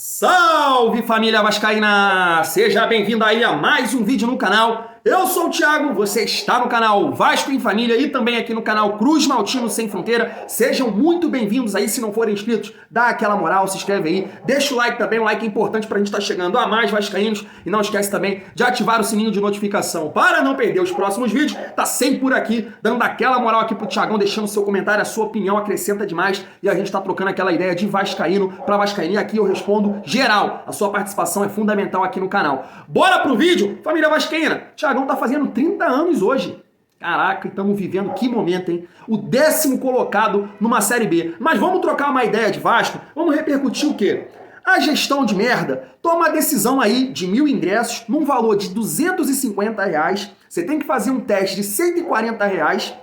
Salve família vascaína! Seja bem-vindo aí a mais um vídeo no canal. Eu sou o Thiago, você está no canal Vasco em Família e também aqui no canal Cruz Maltino Sem Fronteira. Sejam muito bem-vindos aí, se não forem inscritos, dá aquela moral, se inscreve aí, deixa o like também, o like é importante pra gente estar chegando a mais vascaínos e não esquece também de ativar o sininho de notificação para não perder os próximos vídeos. Tá sempre por aqui, dando aquela moral aqui pro Thiagão, deixando seu comentário, a sua opinião acrescenta demais e a gente tá trocando aquela ideia de vascaíno pra vascaíno e aqui eu respondo geral. A sua participação é fundamental aqui no canal. Bora pro vídeo, família vascaína! Thiagão tá fazendo 30 anos hoje. Caraca, estamos vivendo que momento, hein? O 10º colocado numa Série B. Mas vamos trocar uma ideia de Vasco? Vamos repercutir o quê? A gestão de merda toma a decisão aí de 1.000 ingressos num valor de R$250. Você tem que fazer um teste de R$140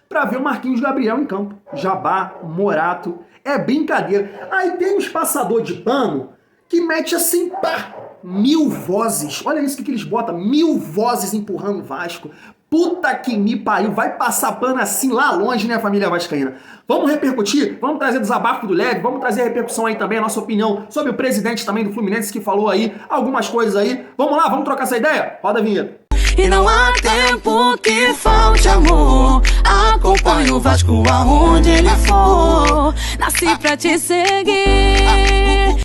para ver o Marquinhos Gabriel em campo. Jabá, Morato, é brincadeira. Aí tem uns passador de pano que mete assim, pá, 1.000 vozes. Olha isso que eles botam, 1.000 vozes empurrando o Vasco. Puta que me pariu, vai passar pano assim lá longe, né, família vascaína? Vamos repercutir, vamos trazer desabafo do leve, vamos trazer a repercussão aí também, a nossa opinião sobre o presidente também do Fluminense que falou aí algumas coisas aí. Vamos lá, vamos trocar essa ideia? Roda a vinheta. E não há tempo que falte amor. Acompanhe o Vasco aonde ele for. Nasci pra te seguir.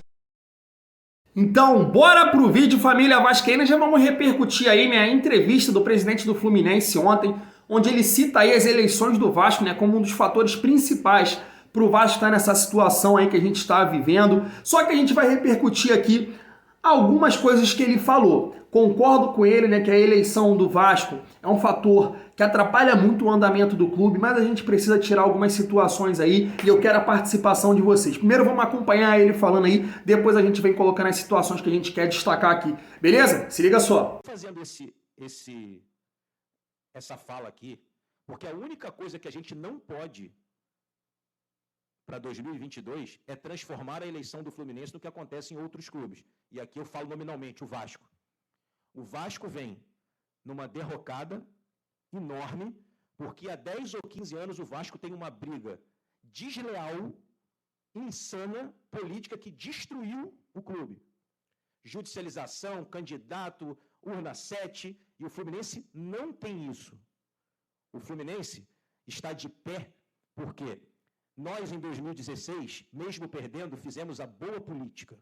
Então, bora pro vídeo, família vascaína. Já vamos repercutir aí, né, a entrevista do presidente do Fluminense ontem, onde ele cita aí as eleições do Vasco, né, como um dos fatores principais pro Vasco estar nessa situação aí que a gente está vivendo. Só que a gente vai repercutir aqui algumas coisas que ele falou. Concordo com ele, né, que a eleição do Vasco é um fator que atrapalha muito o andamento do clube, mas a gente precisa tirar algumas situações aí e eu quero a participação de vocês. Primeiro vamos acompanhar ele falando aí, depois a gente vem colocando as situações que a gente quer destacar aqui. Beleza? Se liga só. Fazendo essa fala aqui, porque a única coisa que a gente não pode para 2022 é transformar a eleição do Fluminense no que acontece em outros clubes. E aqui eu falo nominalmente, o Vasco. O Vasco vem numa derrocada enorme, porque há 10 ou 15 anos o Vasco tem uma briga desleal, insana, política que destruiu o clube. Judicialização, candidato, urna 7, e o Fluminense não tem isso. O Fluminense está de pé porque nós, em 2016, mesmo perdendo, fizemos a boa política.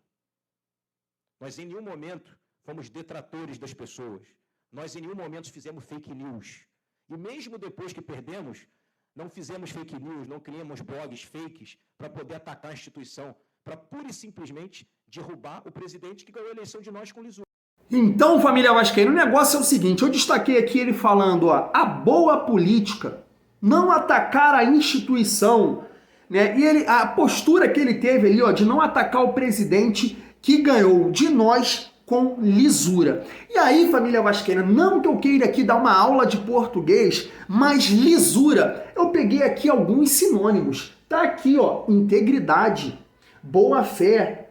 Nós, em nenhum momento, fomos detratores das pessoas. Nós, em nenhum momento, fizemos fake news. E mesmo depois que perdemos, não fizemos fake news, não criamos blogs fakes para poder atacar a instituição, para pura e simplesmente derrubar o presidente que ganhou a eleição de nós com lisura. Então, família vascaína, o negócio é o seguinte, eu destaquei aqui ele falando, ó, a boa política, não atacar a instituição, né? E a postura que ele teve ali, ó, de não atacar o presidente que ganhou de nós com lisura. E aí, família vascaína, não que eu queira aqui dar uma aula de português, mas lisura, eu peguei aqui alguns sinônimos. Tá aqui, ó, integridade, boa-fé,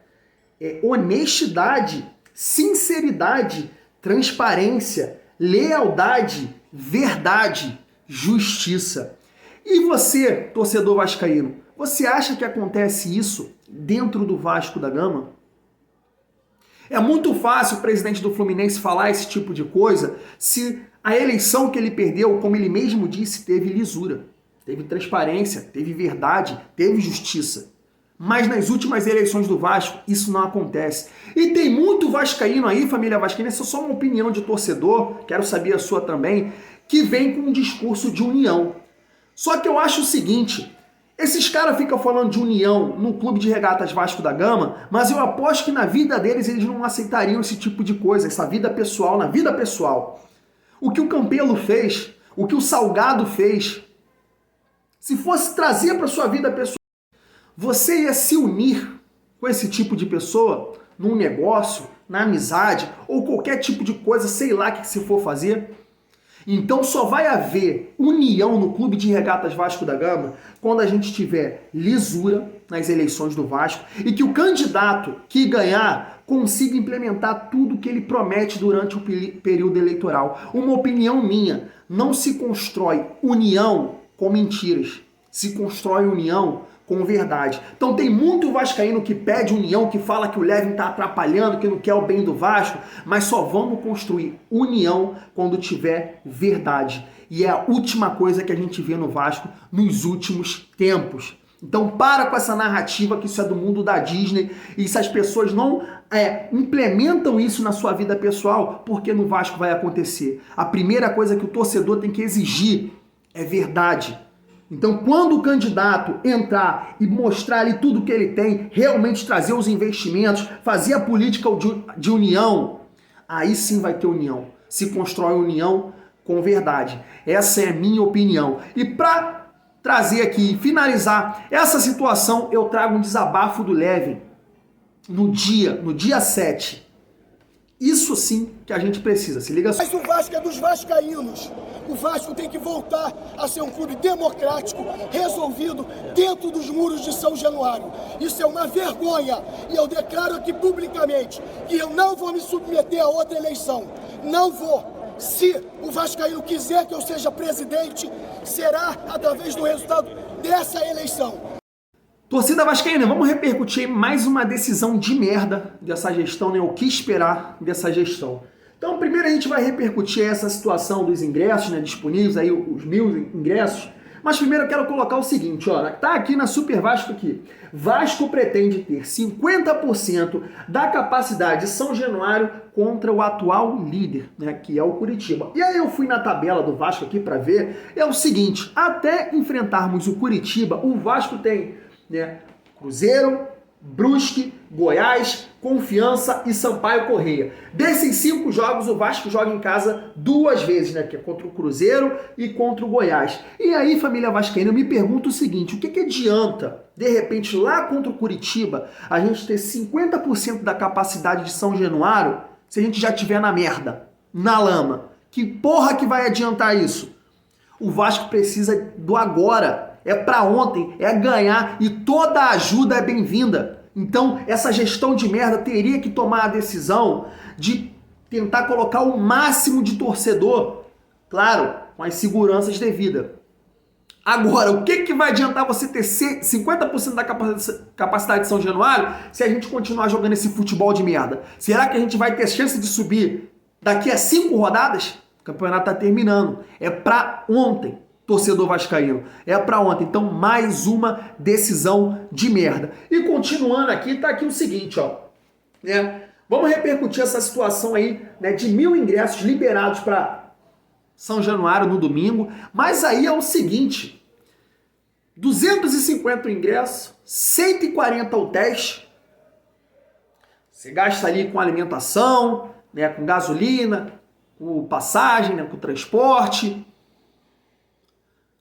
honestidade, sinceridade, transparência, lealdade, verdade, justiça. E você, torcedor vascaíno, você acha que acontece isso dentro do Vasco da Gama? É muito fácil o presidente do Fluminense falar esse tipo de coisa se a eleição que ele perdeu, como ele mesmo disse, teve lisura, teve transparência, teve verdade, teve justiça. Mas nas últimas eleições do Vasco, isso não acontece. E tem muito vascaíno aí, família vascaína, essa é só uma opinião de torcedor, quero saber a sua também, que vem com um discurso de união. Só que eu acho o seguinte, esses caras ficam falando de união no Clube de Regatas Vasco da Gama, mas eu aposto que na vida deles eles não aceitariam esse tipo de coisa, essa vida pessoal, na vida pessoal. O que o Campelo fez, o que o Salgado fez, se fosse trazer para sua vida pessoal, você ia se unir com esse tipo de pessoa num negócio, na amizade ou qualquer tipo de coisa, sei lá o que se for fazer? Então só vai haver união no Clube de Regatas Vasco da Gama quando a gente tiver lisura nas eleições do Vasco e que o candidato que ganhar consiga implementar tudo que ele promete durante o período eleitoral. Uma opinião minha, não se constrói união com mentiras. Se constrói união com verdade. Então tem muito vascaíno que pede união, que fala que o Levin tá atrapalhando, que não quer o bem do Vasco, mas só vamos construir união quando tiver verdade. E é a última coisa que a gente vê no Vasco nos últimos tempos. Então para com essa narrativa que isso é do mundo da Disney, e se as pessoas não implementam isso na sua vida pessoal, porque no Vasco vai acontecer. A primeira coisa que o torcedor tem que exigir é verdade. Então, quando o candidato entrar e mostrar ali tudo que ele tem, realmente trazer os investimentos, fazer a política de união, aí sim vai ter união. Se constrói união com verdade. Essa é a minha opinião. E para trazer aqui e finalizar essa situação, eu trago um desabafo do Levin no dia 7. Isso sim que a gente precisa, se liga só. Mas o Vasco é dos vascaínos. O Vasco tem que voltar a ser um clube democrático, resolvido dentro dos muros de São Januário. Isso é uma vergonha e eu declaro aqui publicamente que eu não vou me submeter a outra eleição. Não vou. Se o vascaíno quiser que eu seja presidente, será através do resultado dessa eleição. Torcida vascaína, vamos repercutir mais uma decisão de merda dessa gestão, né? O que esperar dessa gestão. Então, primeiro a gente vai repercutir essa situação dos ingressos, né, disponíveis, aí os 1.000 ingressos. Mas primeiro eu quero colocar o seguinte, ó, tá aqui na Super Vasco aqui. Vasco pretende ter 50% da capacidade de São Januário contra o atual líder, né, que é o Curitiba. E aí eu fui na tabela do Vasco aqui para ver, é o seguinte, até enfrentarmos o Curitiba, o Vasco tem, né, Cruzeiro, Brusque, Goiás, Confiança e Sampaio Corrêa. Desses 5 jogos, o Vasco joga em casa 2 vezes, né? Que é contra o Cruzeiro e contra o Goiás. E aí, família vascaína, eu me pergunto o seguinte, o que adianta, de repente, lá contra o Curitiba, a gente ter 50% da capacidade de São Januário se a gente já estiver na merda, na lama? Que porra que vai adiantar isso? O Vasco precisa do agora. É para ontem, é ganhar e toda ajuda é bem-vinda. Então, essa gestão de merda teria que tomar a decisão de tentar colocar o máximo de torcedor, claro, com as seguranças devidas. Agora, o que vai adiantar você ter 50% da capacidade de São Januário se a gente continuar jogando esse futebol de merda? Será que a gente vai ter chance de subir daqui a 5 rodadas? O campeonato tá terminando. É para ontem. Torcedor vascaíno, é pra ontem. Então, mais uma decisão de merda. E continuando aqui, tá aqui o seguinte, ó, né? Vamos repercutir essa situação aí, né, de 1.000 ingressos liberados para São Januário no domingo. Mas aí é o seguinte, 250 ingressos, 140 o teste. Você gasta ali com alimentação, né, com gasolina, com passagem, né, com transporte.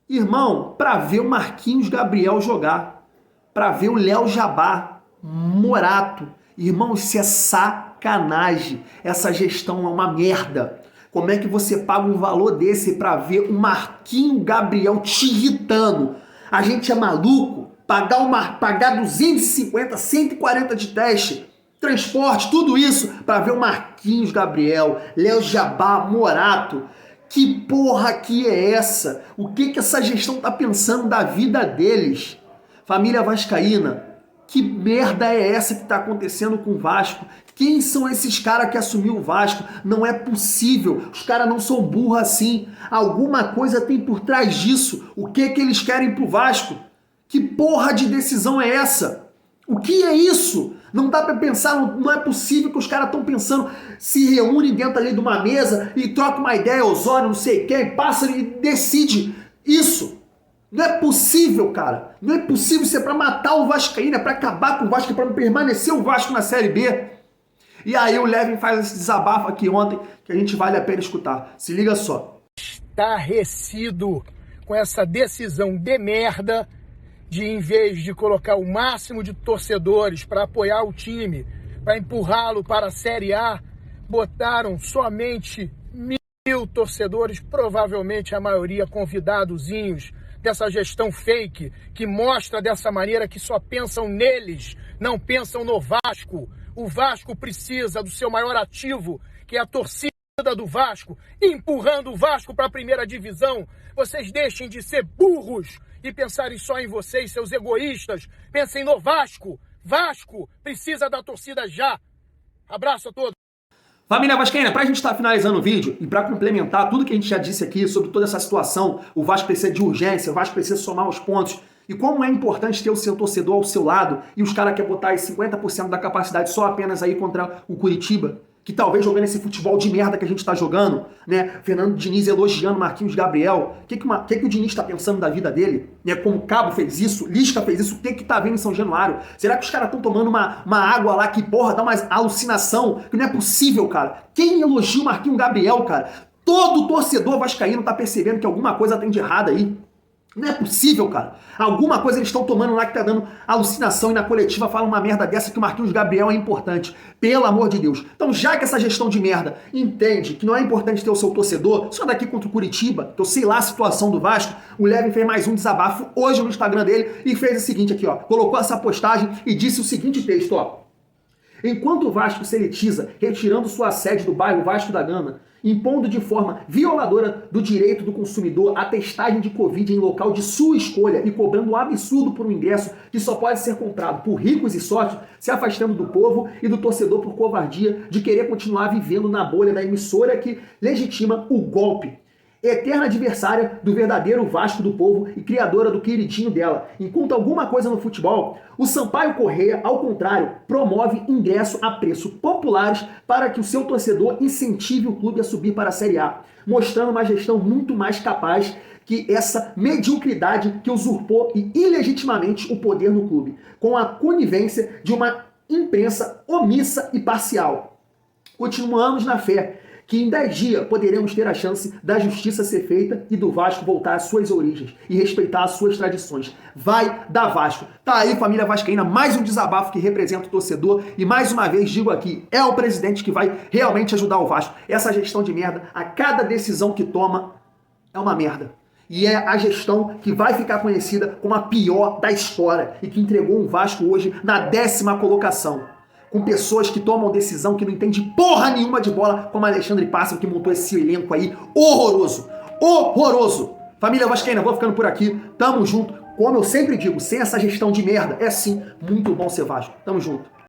Irmão, para ver o Marquinhos Gabriel jogar, para ver o Léo Jabá, Morato, irmão, isso é sacanagem. Essa gestão é uma merda. Como é que você paga um valor desse para ver o Marquinhos Gabriel te irritando? A gente é maluco? Pagar 250, 140 de teste, transporte, tudo isso para ver o Marquinhos Gabriel, Léo Jabá, Morato. Que porra que é essa? O que essa gestão tá pensando da vida deles? Família vascaína, que merda é essa que tá acontecendo com o Vasco? Quem são esses caras que assumiu o Vasco? Não é possível, os caras não são burros assim. Alguma coisa tem por trás disso. O que eles querem pro Vasco? Que porra de decisão é essa? O que é isso? Não dá pra pensar, não é possível que os caras estão pensando, se reúnem dentro ali de uma mesa e trocam uma ideia, Osório, não sei quem, passa e decide isso. Não é possível, cara. Não é possível, isso é pra matar o vascaíno, é pra acabar com o Vasco, é pra permanecer o Vasco na Série B. E aí o Levin faz esse desabafo aqui ontem, que a gente vale a pena escutar. Se liga só. Estarrecido com essa decisão de merda, de em vez de colocar o máximo de torcedores para apoiar o time, para empurrá-lo para a Série A, botaram somente 1.000 torcedores, provavelmente a maioria convidadozinhos dessa gestão fake, que mostra dessa maneira que só pensam neles, não pensam no Vasco. O Vasco precisa do seu maior ativo, que é a torcida. do Vasco, empurrando o Vasco para a primeira divisão. Vocês deixem de ser burros e pensarem só em vocês, seus egoístas. Pensem no Vasco. Vasco precisa da torcida já. Abraço a todos. Família vascaína, pra gente estar finalizando o vídeo e pra complementar tudo que a gente já disse aqui sobre toda essa situação, o Vasco precisa de urgência, o Vasco precisa somar os pontos, e como é importante ter o seu torcedor ao seu lado, e os caras querem botar aí 50% da capacidade só apenas aí contra o Curitiba, que talvez jogando esse futebol de merda que a gente tá jogando, né? Fernando Diniz elogiando Marquinhos Gabriel. O que o Diniz tá pensando da vida dele? Né? Como o Cabo fez isso, Lisca fez isso, o que tá vendo em São Januário? Será que os caras estão tomando uma água lá que, porra, dá uma alucinação? Que não é possível, cara. Quem elogia o Marquinhos Gabriel, cara? Todo torcedor vascaíno tá percebendo que alguma coisa tem de errado aí. Não é possível, cara. Alguma coisa eles estão tomando lá que tá dando alucinação e na coletiva fala uma merda dessa que o Marquinhos Gabriel é importante. Pelo amor de Deus. Então, já que essa gestão de merda entende que não é importante ter o seu torcedor, só daqui contra o Curitiba, que eu sei lá a situação do Vasco, o Levin fez mais um desabafo hoje no Instagram dele e fez o seguinte aqui, ó. Colocou essa postagem e disse o seguinte texto, ó. Enquanto o Vasco se elitiza, retirando sua sede do bairro Vasco da Gama, impondo de forma violadora do direito do consumidor a testagem de Covid em local de sua escolha e cobrando um absurdo por um ingresso que só pode ser comprado por ricos e sócios, se afastando do povo e do torcedor por covardia de querer continuar vivendo na bolha da emissora que legitima o golpe. Eterna adversária do verdadeiro Vasco do povo e criadora do queridinho dela. Enquanto alguma coisa no futebol, o Sampaio Corrêa, ao contrário, promove ingresso a preços populares para que o seu torcedor incentive o clube a subir para a Série A, mostrando uma gestão muito mais capaz que essa mediocridade que usurpou e ilegitimamente o poder no clube, com a conivência de uma imprensa omissa e parcial. Continuamos na fé que em 10 dias poderemos ter a chance da justiça ser feita e do Vasco voltar às suas origens e respeitar as suas tradições. Vai dar Vasco. Tá aí, família vascaína, mais um desabafo que representa o torcedor e mais uma vez digo aqui, é o presidente que vai realmente ajudar o Vasco. Essa gestão de merda, a cada decisão que toma é uma merda. E é a gestão que vai ficar conhecida como a pior da história e que entregou o Vasco hoje na 10ª colocação. Com pessoas que tomam decisão que não entende porra nenhuma de bola, como Alexandre Pássaro, que montou esse elenco aí horroroso. Horroroso! Família vascaína, vou ficando por aqui. Tamo junto. Como eu sempre digo, sem essa gestão de merda, é sim muito bom ser Vasco. Tamo junto.